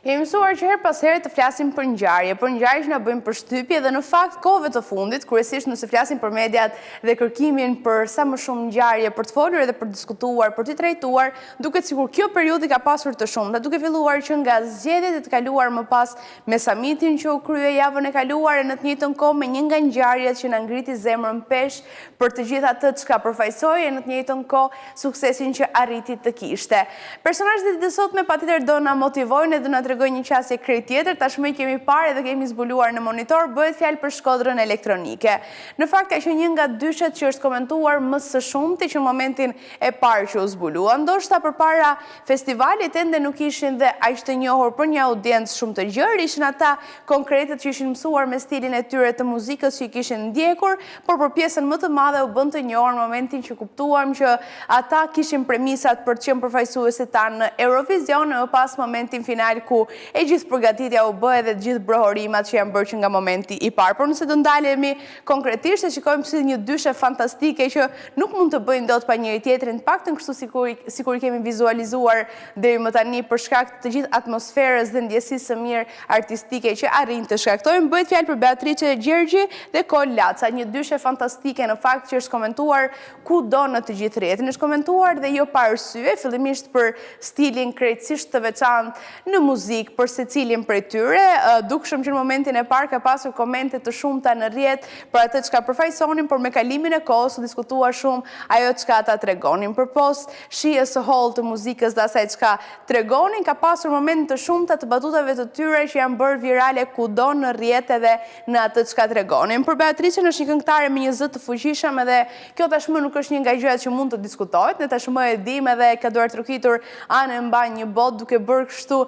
Jemi mësuar që her pas herë të flasim për ngjarje që na bëjnë përshtypje dhe në fakt kohëve të fundit, kryesisht nëse flasim për mediat dhe kërkimin për sa më shumë ngjarje për të folur dhe për të diskutuar, për të trajtuar, duket sikur kjo periudhë ka pasur të shumta, duke filluar që nga zgjedhjet e të kaluar më pas me samitin që u krye javën e kaluar e në të njëjtën kohë me një nga ngjarjet që na ngriti zemrën pesh për të gjithë atë çka përfaqësoi e në të njëjtën kohë suksesin që arriti të kishte. Personazhet e ditës sotme patjetër do na motivojnë dhe do na tregojnë një qasje krejt tjetër, tashmë kemi parë dhe kemi zbuluar në monitor, bëhet fjalë për shkodrën elektronike. Në fakt ka qenë një nga dyshet që është komentuar më së shumti që në momentin e parë që u zbulua. Ndoshta përpara festivalit ende nuk ishin dhe aq të njohur për një audiencë shumë të gjerë, ishin ata konkretët që ishin mësuar me stilin e tyre të muzikës që i kishin ndjekur, por për pjesën më të madhe u bën të njohur në momentin që kuptuam që ata kishin premisat për të qenë përfaqësuesit tanë në Eurovision, në pas momentin final ku e gjithë përgatitja u bë edhe gjithë brohorimat që janë bërë që nga momenti i parë. Por nëse do ndalemi konkretisht e shikojmë si një dyshe fantastike që nuk mund të bëjnë dot pa njëri tjetrin, të paktën kështu sikur i kemi vizualizuar deri më tani për shkak të gjithë atmosferës dhe ndjesisë së mirë artistike që arrin të shkaktojnë. Bëhet fjalë për Beatrice Gjergji dhe Kol Laca, një dyshe fantastike në fakt që është komentuar kudo në të gjithë rrjetin. Është komentuar dhe jo pa arsye, fillimisht për stilin krejtësisht të veçantë në muzikë për secilin prej tyre, dukshëm që në momentin e parë ka pasur komente të shumta në rrjet për atë çka përfaqësonin, por me kalimin e kohës u diskutua shumë ajo çka ata tregonin. Përpos shijes së hollë të muzikës dhe asaj çka tregonin, ka pasur momente të shumta të batutave të tyre që janë bërë virale kudo në rrjet edhe në atë çka tregonin. Për Beatricën është një këngëtare me një zë të fuqishëm edhe kjo tashmë nuk është një nga gjërat që mund të diskutohet, ne tashmë e dimë edhe ka duar trukitur anë mban një botë duke bërë kështu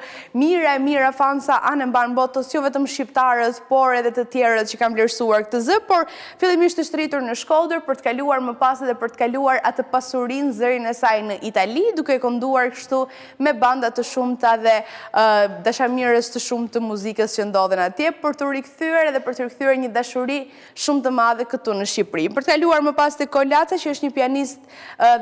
mira fansa anë mban botës, jo vetëm shqiptarët, por edhe të tjerët që kanë vlerësuar këtë zë, por fillimisht është rritur në Shkodër për të kaluar më pas edhe për të kaluar atë pasurinë zërin e saj në Itali, duke kënduar kështu me banda të shumta dhe dashamirës të shumtë të muzikës që ndodhen atje, për të rikthyer edhe për të rikthyer një dashuri shumë të madhe këtu në Shqipëri. Për të kaluar më pas te Kol Laca, që është një pianist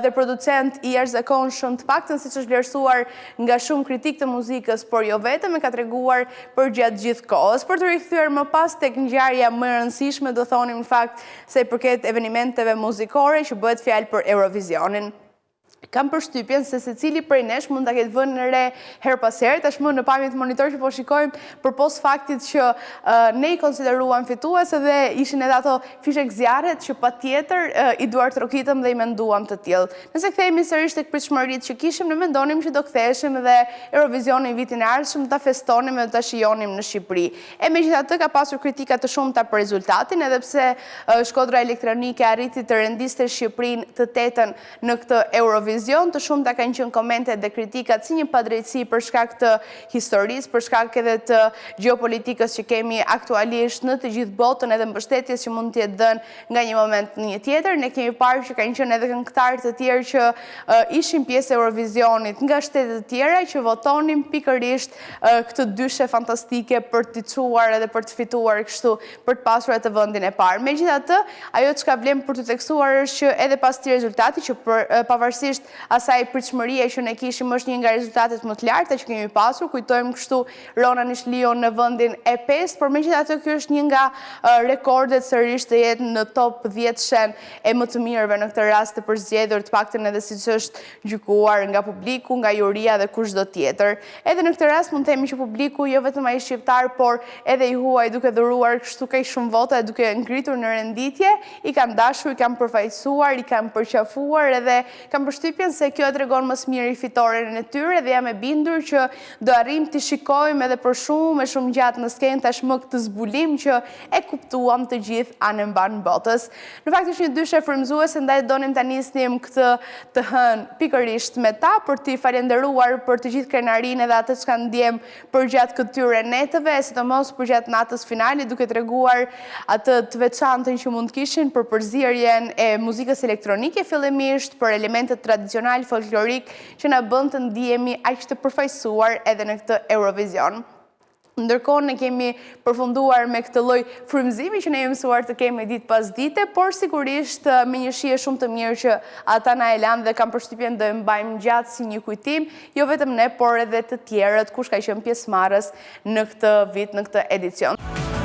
dhe producent i jashtëzakonshëm, të paktën siç është vlerësuar nga shumë kritik të muzikës, por jo vetëm, e ka treguar për gjatë gjithë kohës. Për të rikthyer më pas tek ngjarja më e rëndësishme, do thonim në fakt se i përket evenimenteve muzikore që bëhet fjalë për Eurovisionin. Kam përshtypjen se secili prej nesh mund ta ketë vënë në re her pas here, tashmë në pamje të monitor që po shikojmë përpos faktit që ne i konsideruam fituese dhe ishin edhe ato fishek zjarret që patjetër i duart trokitëm dhe i menduam të tillë. Nëse kthehemi sërish tek pritshmëritë që kishim, ne mendonim që do ktheheshim dhe Eurovisionin vitin e ardhshëm ta festonim dhe ta shijonim në Shqipëri. E megjithatë ka pasur kritika të shumta për rezultatin, edhe pse Shkodra Elektronike arriti të rendiste Shqipërinë të tetën në këtë Eurovision. Të shumta kanë qenë komente dhe kritikat si një padrejtësi për shkak të historisë, për shkak edhe të gjeopolitikës që kemi aktualisht në të gjithë botën edhe mbështetjes që mund të jetë dhënë nga një moment në një tjetër. Ne kemi parë që kanë qenë edhe këngëtarë të tjerë që ishin pjesë e Eurovisionit nga shtete të tjera që votonin pikërisht këtë dyshe fantastike për të çuar edhe për të fituar kështu, për të pasur atë vendin e parë. Megjithatë, ajo çka vlen për të theksuar është që edhe pas këtij rezultati që pavarësisht asaj pritshmërie që ne kishim është një nga rezultatet më të larta që kemi pasur. Kujtojmë kështu Rona Nishlion në vendin e 5, por megjithatë ky është një nga rekordet sërish të jetë në top 10 shen e më të mirëve në këtë rast të përzgjedhur, të paktën edhe siç është gjykuar nga publiku, nga juria dhe kushdo tjetër. Edhe në këtë rast mund të themi që publiku jo vetëm ai shqiptar, por edhe i huaj duke dhuruar kështu kaq shumë vota e duke ngritur në renditje, i kanë dashur, i kanë përfaqësuar, i kanë përqafuar edhe kanë përshtypjen se kjo e tregon më së miri fitoren e tyre dhe jam e bindur që do arrim të shikojmë edhe për shumë gjatë në skenë tashmë këtë zbulim që e kuptuam të gjithë anë mban botës. Në fakt është një dyshe frymëzuese, ndaj donim ta nisnim këtë të hënë pikërisht me ta për t'i falenderuar për të gjithë krenarinë edhe atë çka ndjem për gjatë këtyre netëve, sidomos për gjatë natës finale, duke treguar atë të veçantën që mund kishin për përzierjen e muzikës elektronike fillimisht, për elementet tradicional folklorik që na bën të ndihemi aq të përfaqësuar edhe në këtë Eurovision. Ndërkohë ne kemi përfunduar me këtë lloj frymëzimi që ne jemi mësuar të kemi ditë pas dite, por sigurisht me një shije shumë të mirë që ata na e lanë dhe kam përshtypjen do e mbajmë gjatë si një kujtim, jo vetëm ne, por edhe të tjerët kush ka qenë pjesëmarrës në këtë vit, në këtë edicion.